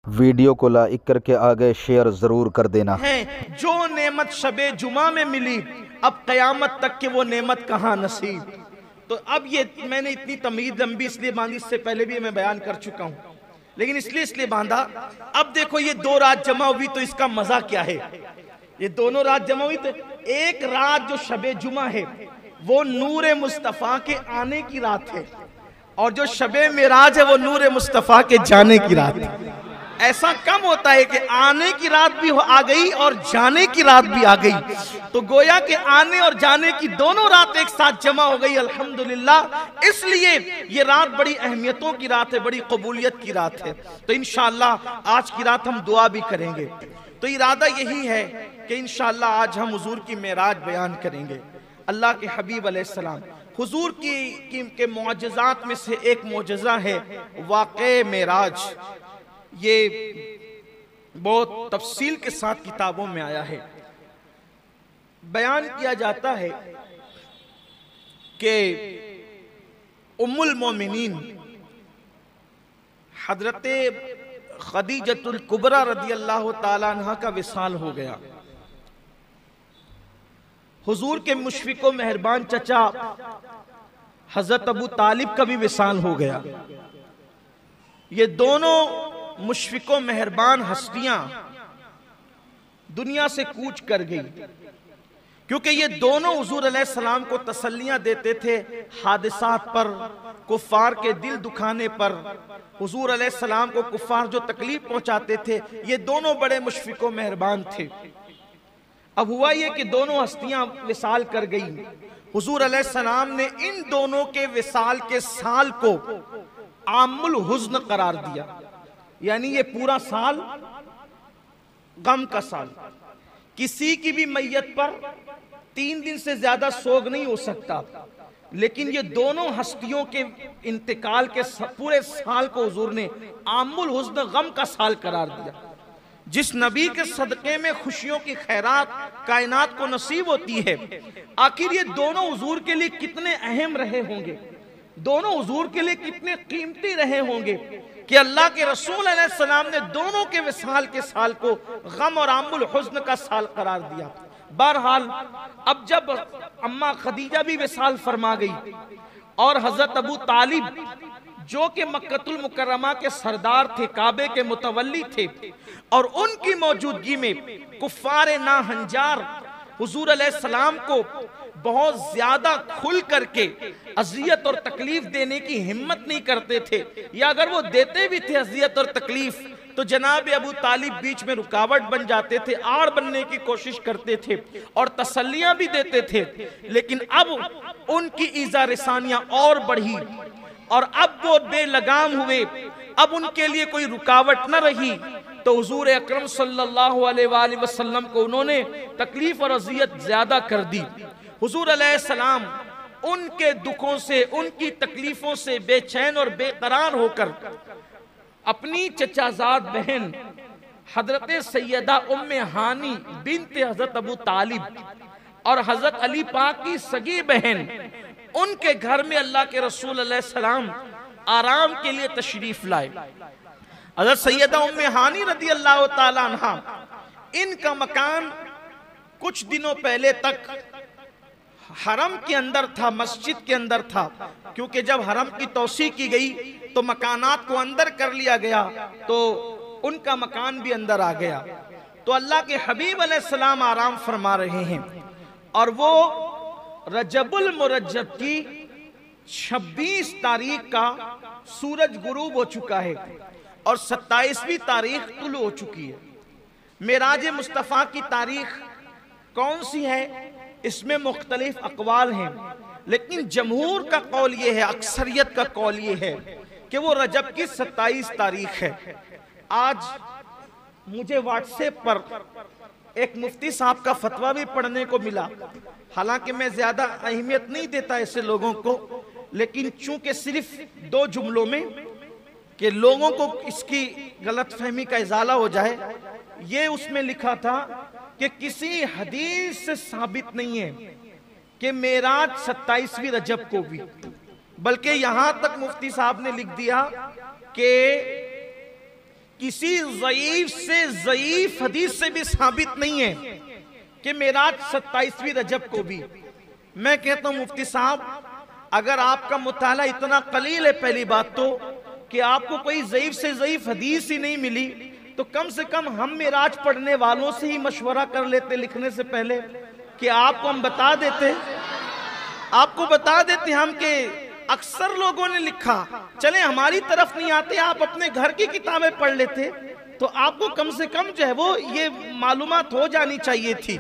Video کو like کر کے آگے شیئر ضرور کر دینا ہے جو نعمت شب جمعہ میں ملی اب قیامت تک کہ وہ نعمت کہاں نصیب۔ تو اب یہ میں نے اتنی تمہید لمبی اس لیے باندھی، اس سے پہلے بھی میں بیان کر چکا ہوں، لیکن اس لیے باندھا۔ اب دیکھو یہ دو رات جمع ہوئی تو اس کا مزہ کیا ہے؟ یہ دونوں رات جمع ہوئی تو ایک رات جو شب جمعہ ہے وہ نور مصطفیٰ کے آنے کی رات ہے، اور جو شب معراج ہے وہ نور مصطفیٰ کے جانے کی رات ہے۔ ایسا کم ہوتا ہے کہ آنے کی رات بھی آ گئی اور جانے کی رات بھی آ گئی، تو گویا کہ آنے اور جانے کی دونوں رات ایک ساتھ جمع ہو گئی الحمدللہ۔ اس لیے یہ رات بڑی اہمیتوں کی رات ہے، بڑی قبولیت کی رات ہے۔ تو انشاءاللہ آج کی رات ہم دعا بھی کریں گے۔ تو ارادہ یہی ہے کہ انشاءاللہ آج ہم حضور کی معراج بیان کریں گے۔ اللہ کے حبیب علیہ السلام حضور کے معجزات میں سے ایک معجزہ ہے واقع معراج۔ یہ بہت تفصیل کے ساتھ کتابوں میں آیا ہے۔ بیان کیا جاتا ہے کہ ام المومنین حضرت خدیجۃ الکبریٰ رضی اللہ تعالیٰ عنہ کا وصال ہو گیا۔ حضور کے مشفق و مہربان چچا حضرت ابو طالب کا بھی وصال ہو گیا۔ یہ دونوں مشفق و مہربان ہستیاں دنیا سے کوچ کر گئی، کیونکہ یہ دونوں حضور علیہ السلام کو تسلیاں دیتے تھے حادثات پر، کفار کے دل دکھانے پر۔ حضور علیہ السلام کو کفار جو تکلیف پہنچاتے تھے، یہ دونوں بڑے مشفق و مہربان تھے۔ اب ہوا یہ کہ دونوں ہستیاں وصال کر گئی۔ حضور علیہ السلام نے ان دونوں کے وصال کے سال کو عام الحزن قرار دیا، یعنی یہ پورا سال غم کا سال۔ کسی کی بھی میت پر 3 دن سے زیادہ سوگ نہیں ہو سکتا، لیکن یہ دونوں ہستیوں کے انتقال کے پورے سال کو حضور نے عام الحزن غم کا سال قرار دیا۔ جس نبی کے صدقے میں خوشیوں کی خیرات کائنات کو نصیب ہوتی ہے، آخر یہ دونوں حضور کے لیے کتنے اہم رہے ہوں گے، دونوں حضور کے لیے کتنے قیمتی رہے ہوں گے کہ اللہ کے رسول علیہ السلام نے دونوں کے وصال کے سال کو غم اور عام الحزن کا سال قرار دیا۔ بہرحال اب جب اماں خدیجہ بھی وصال فرما گئی اور حضرت ابو طالب جو کہ مکہ المکرمہ کے سردار تھے، کعبے کے متولی تھے، اور ان کی موجودگی میں کفار ناہنجار حضور علیہ السلام کو بہت زیادہ کھل کر کے اذیت اور تکلیف دینے کی ہمت نہیں کرتے تھے، یا اگر وہ دیتے بھی تھے اذیت اور تکلیف تو جناب ابو طالب بیچ میں رکاوٹ بن جاتے تھے، آڑ بننے کی کوشش کرتے تھے اور تسلیاں بھی دیتے تھے۔ لیکن اب ان کی ایذا رسانیاں اور بڑھی اور اب وہ بے لگام ہوئے، اب ان کے لیے کوئی رکاوٹ نہ رہی، تو حضور اکرم صلی اللہ علیہ وآلہ وسلم کو انہوں نے تکلیف اور اذیت زیادہ کر دی۔ حضور علیہ السلام ان کے دکھوں سے، ان کی تکلیفوں سے بے چین اور بے قرار ہو کر اپنی چچازاد بہن حضرت سیدہ ام ہانی بنت حضرت ابو طالب اور حضرت علی پاک کی سگی بہن، ان کے گھر میں اللہ کے رسول علیہ السلام آرام کے لیے تشریف لائے۔ حضرت سیدہ ام ہانی رضی اللہ تعالیٰ عنہ، ان کا مکان کچھ دنوں پہلے تک حرم کے اندر تھا، مسجد کے اندر تھا، کیونکہ جب حرم کی توسیع کی گئی تو مکانات کو اندر کر لیا گیا، تو ان کا مکان بھی اندر آ گیا۔ تو اللہ کے حبیب علیہ السلام آرام فرما رہے ہیں، اور وہ رجب المرجب کی 26 تاریخ کا سورج غروب ہو چکا ہے اور 27ویں تاریخ طلوع ہو چکی ہے۔ معراج مصطفیٰ کی تاریخ کون سی ہے؟ اس میں مختلف اقوال ہیں، لیکن جمہور کا قول یہ ہے، اکثریت کا قول یہ ہے کہ وہ رجب کی 27 تاریخ ہے۔ آج مجھے واٹس ایپ پر ایک مفتی صاحب کا فتویٰ بھی پڑھنے کو ملا، حالانکہ میں زیادہ اہمیت نہیں دیتا ایسے لوگوں کو، لیکن چونکہ صرف 2 جملوں میں کہ لوگوں کو اس کی غلط فہمی کا ازالہ ہو جائے، یہ اس میں لکھا تھا کہ کسی حدیث سے ثابت نہیں ہے کہ معراج 27ویں رجب کو بھی، بلکہ یہاں تک مفتی صاحب نے لکھ دیا کہ کسی ضعیف سے ضعیف حدیث سے بھی ثابت نہیں ہے کہ معراج 27ویں رجب کو بھی. میں کہتا ہوں مفتی صاحب اگر آپ کا مطالعہ اتنا قلیل ہے پہلی بات تو کہ آپ کو کوئی ضعیف سے ضعیف حدیث ہی نہیں ملی تو کم سے کم ہم معراج پڑھنے والوں سے ہی مشورہ کر لیتے لکھنے سے پہلے کہ آپ کو ہم بتا دیتے ہم کہ اکثر لوگوں نے لکھا. چلیں ہماری طرف نہیں آتے آپ اپنے گھر کی کتابیں پڑھ لیتے تو آپ کو کم سے کم جو ہے وہ یہ معلومات ہو جانی چاہیے تھی.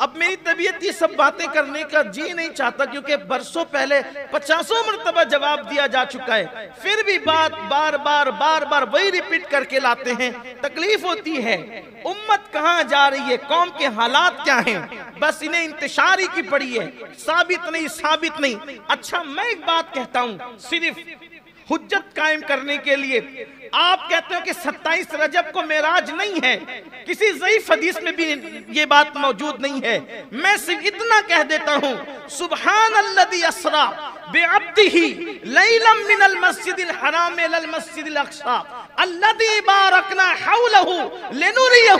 اب میری طبیعت یہ سب باتیں کرنے کا جی نہیں چاہتا کیونکہ برسوں پہلے 50 مرتبہ جواب دیا جا چکا ہے. پھر بھی بات بار بار وہی ریپیٹ کر کے لاتے ہیں. تکلیف ہوتی ہے. امت کہاں جا رہی ہے, قوم کے حالات کیا ہیں, بس انہیں انتشار ہی کی پڑی ہے, ثابت نہیں. اچھا میں ایک بات کہتا ہوں صرف حجت قائم کرنے کے لیے. آپ کہتے ہو کہ 27 رجب کو معراج نہیں ہے, کسی ضعیف حدیث میں بھی یہ بات موجود نہیں ہے. میں صرف اتنا کہہ دیتا ہوں سبحان الذی اسری بعبدہ لیلا من المسجد الحرام الی المسجد الاقصی الذی بارکنا حولہ لنریہ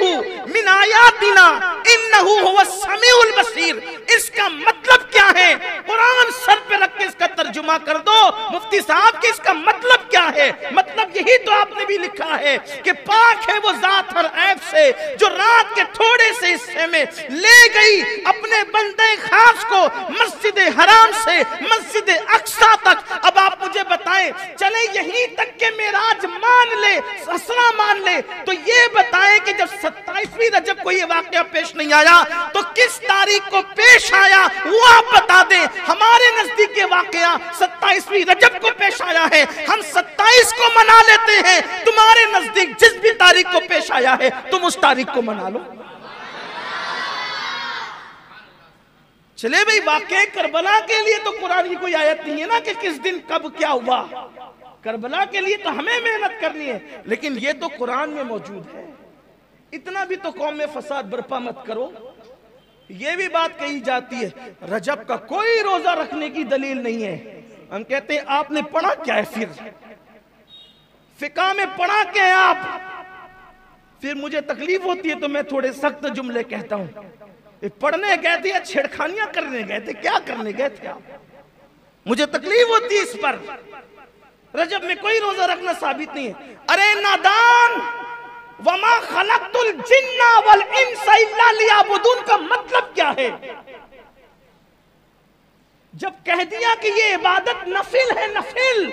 من آیاتنا انہ هو السمیع البصیر. اس کا مطلب کیا ہے؟ قرآن سر پہ رکھ کے اس کا ترجمہ کر دو مفتی صاحب کہ اس کا مطلب کیا ہے. مطلب یہی تو آپ نے بھی لکھا ہے کہ پاک ہے وہ ذات ہر عیب سے جو رات کے تھوڑے سے حصے میں لے گئی اپنے بندے خاص کو مسجد حرام سے مسجد اقصی تک. اب آپ مجھے بتائیں چلیں یہیں تک کہ معراج مان لے اسرا مان لے تو یہ بتائیں کہ جب 27ویں رجب کو یہ واقعہ پیش نہیں آیا تو کس تاریخ کو پیش آیا وہ آپ بتا دیں. ہمارے نزدیک یہ واقعہ 27ویں رجب کو پیش آیا ہے, ہم 27 کو منا لیتے ہیں. تمہارے نزدیک جس بھی تاریخ کو پیش آیا ہے تم اس تاریخ کو منا لو. چلے بھئی واقعہ کربلا کے لیے تو قرآن کی کوئی آیت نہیں ہے نا کہ کس دن کب کیا ہوا. کربلا کے لیے تو ہمیں محنت کرنی ہے لیکن یہ تو قرآن میں موجود ہے. اتنا بھی تو قوم میں فساد برپا مت کرو. یہ بھی بات کہی جاتی ہے رجب کا کوئی روزہ رکھنے کی دلیل نہیں ہے. ہم کہتے ہیں آپ نے پڑھا کیا ہے, پھر فقہ میں پڑھا کیا ہے آپ. پھر مجھے تکلیف ہوتی ہے تو میں تھوڑے سخت جملے کہتا ہوں. پڑھنے گئے تھے یا چھیڑخانیاں کرنے گئے تھے, کیا کرنے گئے تھے آپ؟ مجھے تکلیف ہوتی ہے اس پر. رجب میں کوئی روزہ رکھنا ثابت نہیں ہے. ارے نادان وما خلقت الجن والانس الا لیعبدون کا مطلب کیا ہے؟ جب کہہ دیا کہ یہ عبادت نفل ہے نفل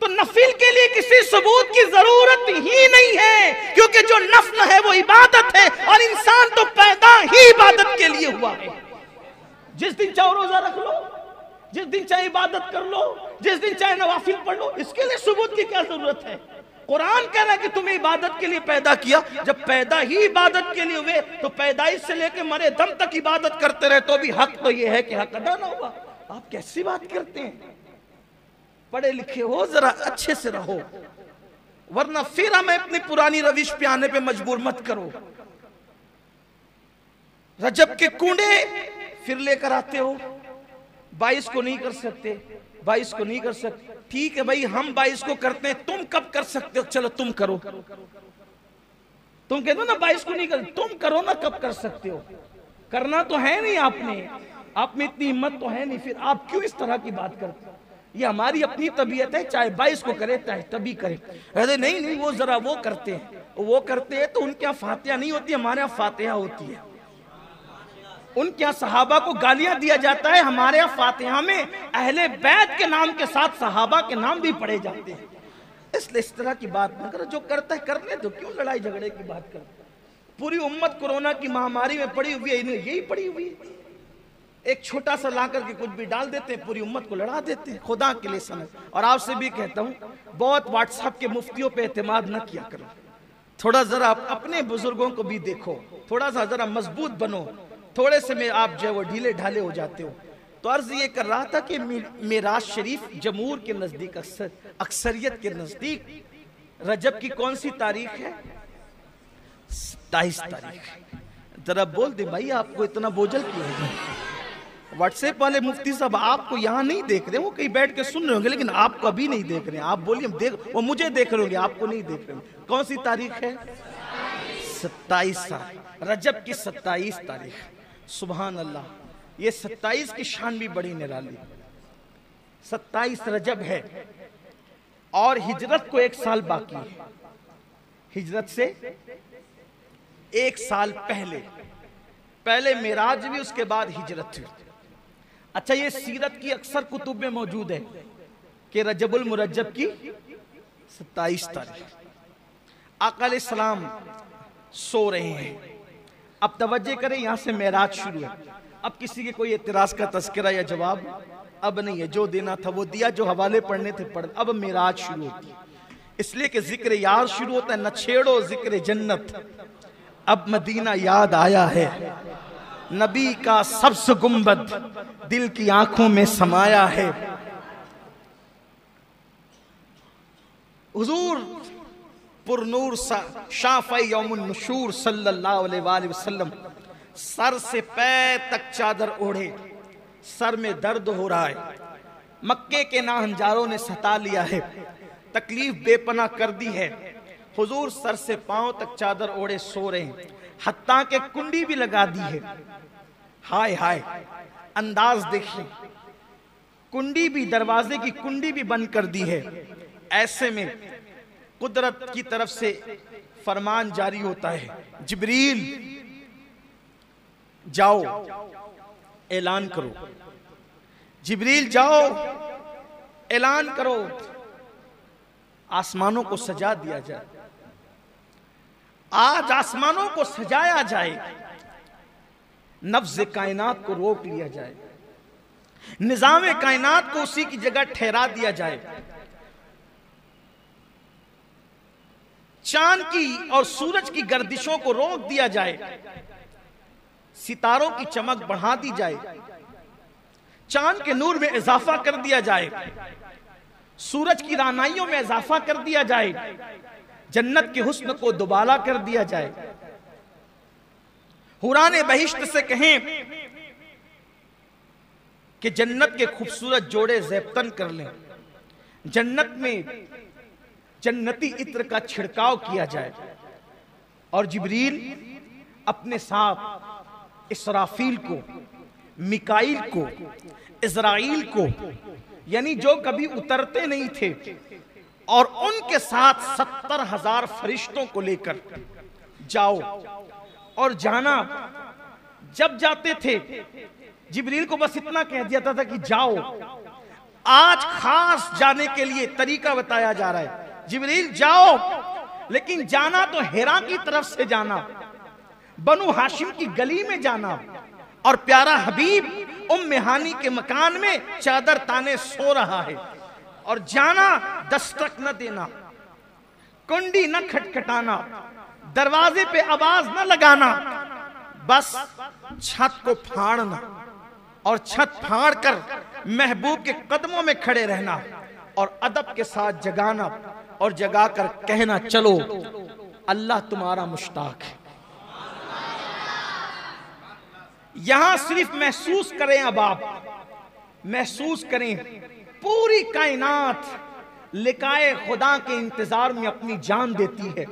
تو نفل کے لیے کسی ثبوت کی ضرورت ہی نہیں ہے کیونکہ جو نفل ہے وہ عبادت ہے اور انسان تو پیدا ہی عبادت کے لیے ہوا ہے. جس دن چاہو روزہ رکھ لو, جس دن چاہے عبادت کر لو, جس دن چاہے نوافل پڑھ لو, اس کے لیے ثبوت کی کیا ضرورت ہے؟ قرآن کہہ رہا ہے کہ تمہیں عبادت کے لیے پیدا کیا. جب پیدا ہی عبادت کے لیے ہوئے تو پیدائش سے لے کے مرے دم تک عبادت کرتے رہے تو بھی حق تو یہ ہے کہ حق ادا نہ ہوا. آپ کیسی بات کرتے ہیں؟ پڑھے لکھے ہو ذرا اچھے سے رہو ورنہ پھر ہمیں اپنی پرانی روش پہ آنے پہ مجبور مت کرو. رجب کے کنڈے پھر لے کر آتے ہو. 22 کو نہیں کر سکتے, 22 کو نہیں کر سکتے. ٹھیک ہے بھائی ہم 22 کو کرتے ہیں, تم کب کر سکتے ہو؟ چلو تم کرو. تم کہتے ہو نا 22 کو نہیں کر, تم کرو نا کب کر سکتے ہو. کرنا تو ہے نہیں آپ نے, آپ میں اتنی ہمت تو ہے نہیں, پھر آپ کیوں اس طرح کی بات کرتے ہو؟ یہ ہماری اپنی طبیعت ہے, چاہے 22 کو کرے چاہے تبھی کرے. کہتے نہیں وہ ذرا وہ کرتے ہیں تو ان کے یہاں فاتحہ نہیں ہوتی, ہمارے یہاں فاتحہ ہوتی ہے. ان کے یہاں صحابہ کو گالیاں دیا جاتا ہے, ہمارے یہاں فاتحہ میں اہل بیت کے نام کے ساتھ صحابہ کے نام بھی پڑھے جاتے ہیں. اس لیے اس طرح کی بات نہ کرو, جو کرتا ہے کرنے دو, کیوں لڑائی جھگڑے کی بات کرو. پوری امت کورونا کی مہاماری میں پڑی ہوئی ہے, انہیں یہی پڑی ہوئی ہے. ایک چھوٹا سا لا کر کے کچھ بھی ڈال دیتے ہیں, پوری امت کو لڑا دیتے ہیں. خدا کے لیے سمجھ. اور آپ سے بھی کہتا ہوں بہت واٹس ایپ کے مفتیوں پہ اعتماد نہ کیا کرو. تھوڑا ذرا اپنے بزرگوں کو بھی دیکھو, تھوڑا سا ذرا مضبوط بنو. تھوڑے سے میں آپ جو ہے وہ ڈھیلے ڈھالے ہو جاتے ہو. تو عرض یہ کر رہا تھا کہ معراج شریف جمہور کے نزدیک, اکثریت کے نزدیک رجب کی کون سی تاریخ ہے؟ 27 تاریخ. ذرا بول دے بھائی, آپ کو اتنا بوجھل کیوں ہے؟ واٹس ایپ والے مفتی صاحب آپ کو یہاں نہیں دیکھ رہے، وہ کہیں بیٹھ کے سن رہے ہوں گے، لیکن آپ کو ابھی نہیں دیکھ رہے ہیں. آپ بولیے وہ مجھے دیکھ رہے ہوں گے، آپ کو نہیں دیکھ رہے ہوں گے. کون سی تاریخ ہے؟ 27 رجب کی 27 تاریخ. سبحان اللہ. یہ 27 کی شان بھی بڑی نرالی. 27 رجب ہے اور ہجرت کو 1 سال باقی ہے. ہجرت سے 1 سال پہلے معراج بھی، اس کے بعد ہجرت ہوئی. اچھا، یہ سیرت کی اکثر کتب میں موجود ہے کہ رجب المرجب کی 27 تاریخ آقا علیہ السلام سو رہے ہیں. اب توجہ کریں، یہاں سے معراج شروع ہے. اب کسی کے کوئی اعتراض کا تذکرہ یا جواب اب نہیں ہے. جو دینا تھا وہ دیا، جو حوالے پڑھنے تھے پڑھ. اب معراج شروع ہوتی ہے، اس لیے کہ ذکر یار شروع ہوتا ہے. نہ چھیڑو ذکر جنت، اب مدینہ یاد آیا ہے. نبی کا سبز گنبد دل کی آنکھوں میں سمایا ہے. حضور پر نور شافعی یوم النشور صلی اللہ علیہ وآلہ وسلم سر سے پیر تک چادر اوڑھے. سر میں درد ہو رہا ہے. مکے کے ناہنجاروں نے ستا لیا ہے، تکلیف بے پناہ کر دی ہے. حضور سر سے پاؤں تک چادر اوڑھے سو رہے ہیں، حتیٰ کہ کنڈی بھی لگا دی ہے. ہائے ہائے، انداز دیکھیں، کنڈی بھی، دروازے کی کنڈی بھی بند کر دی ہے. ایسے میں قدرت کی طرف سے فرمان جاری ہوتا ہے، جبریل جاؤ اعلان کرو. جبریل جاؤ اعلان کرو، آسمانوں کو سجا دیا جائے. آج آسمانوں کو سجایا جائے، نفذ کائنات کو روک لیا جائے، نظام کائنات کو اسی کی جگہ ٹھہرا دیا جائے. چاند کی اور سورج کی گردشوں کو روک دیا جائے، ستاروں کی چمک بڑھا دی جائے، چاند کے نور میں اضافہ کر دیا جائے، سورج کی رانائیوں میں اضافہ کر دیا جائے، جنت کے حسن کو دوبالا کر دیا جائے. حوران بہشت سے کہیں کہ جنت کے خوبصورت جوڑے زیبتن کر لیں، جنت میں جنتی عطر کا چھڑکاؤ کیا جائے. اور جبریل اپنے ساتھ اسرافیل کو، میکائیل کو، عزرائیل کو، یعنی جو کبھی اترتے نہیں تھے، اور ان کے ساتھ 70,000 فرشتوں کو لے کر جاؤ. اور جانا، جب جاتے تھے جبریل کو بس اتنا کہہ دیا تھا کہ جاؤ. آج خاص جانے کے لیے طریقہ بتایا جا رہا ہے، جبریل جاؤ، لیکن جانا تو ہیرا کی طرف سے جانا، بنو ہاشم کی گلی میں جانا، اور پیارا حبیب ام ہانی کے مکان میں چادر تانے سو رہا ہے. اور جانا، دستک نہ دینا، کنڈی نہ کھٹکھٹانا، دروازے پہ آواز نہ لگانا، بس چھت کو پھاڑنا، اور چھت پھاڑ کر محبوب کے قدموں میں کھڑے رہنا، اور ادب کے ساتھ جگانا، اور جگا کر کہنا، چلو اللہ تمہارا مشتاق ہے. یہاں صرف محسوس کریں، اب آپ محسوس کریں، پوری کائنات لقائے خدا کے انتظار میں اپنی جان دیتی ہے،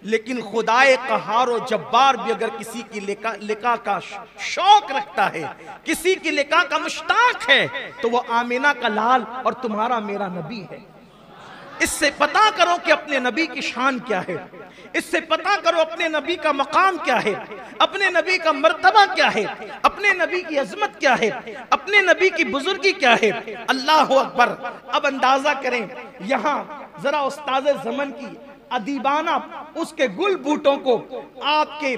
لیکن خدائے قہار و جبار بھی اگر کسی کی لقاء کا شوق رکھتا ہے، کسی کی لقاء کا مشتاق ہے، تو وہ آمینہ کا لال اور تمہارا میرا نبی ہے. اس سے پتا کرو کہ اپنے نبی کی شان کیا ہے، اس سے پتا کرو اپنے نبی کا مقام کیا ہے، اپنے نبی کا مرتبہ کیا ہے، اپنے نبی کی عظمت کیا ہے، اپنے نبی کی بزرگی کیا ہے. اللہ اکبر. اب اندازہ کریں، یہاں ذرا استاد زمن کی ادیبانہ اس کے گل بوٹوں کو آپ کے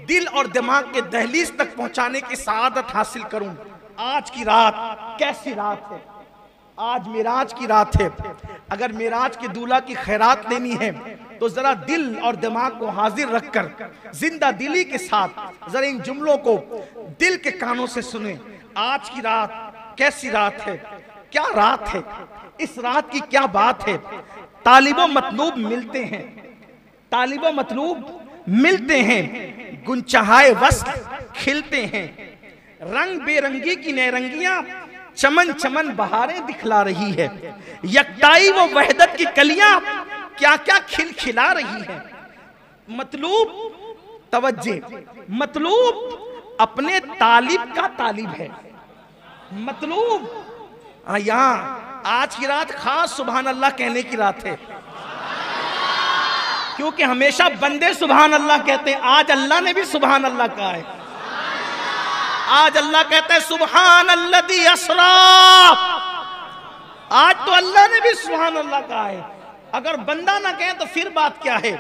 دل اور دماغ کے دہلیز تک پہنچانے کی سعادت حاصل کروں. آج کی رات کیسی رات ہے؟ آج معراج کی رات ہے. اگر معراج کے دولہا کی خیرات لینی ہے تو ذرا دل اور دماغ کو حاضر رکھ کر زندہ دلی کے ساتھ ذرا ان جملوں کو دل کے کانوں سے سنیں. آج کی رات کیسی رات ہے؟ کیا رات ہے؟ اس رات کی کیا بات ہے؟ طالب و مطلوب ملتے ہیں، طالب و مطلوب ملتے ہیں، گنچہائے وصل کھلتے ہیں، رنگ بے رنگی کی نیرنگیاں چمن چمن بہاریں دکھلا رہی ہے، یکتائی و وحدت کی کلیاں کیا کیا کھل کھلا رہی ہے۔ مطلوب توجہ، مطلوب اپنے طالب کا طالب ہے، مطلوب یہاں آج کی رات خاص سبحان اللہ کہنے کی رات ہے، کیونکہ ہمیشہ بندے سبحان اللہ کہتے ہیں، آج اللہ نے بھی سبحان اللہ کہا ہے، آج اللہ کہتا ہے سبحان الذی اسرا، آج تو اللہ نے بھی سبحان اللہ کہا ہے، اگر بندہ نہ کہے تو پھر بات کیا ہے؟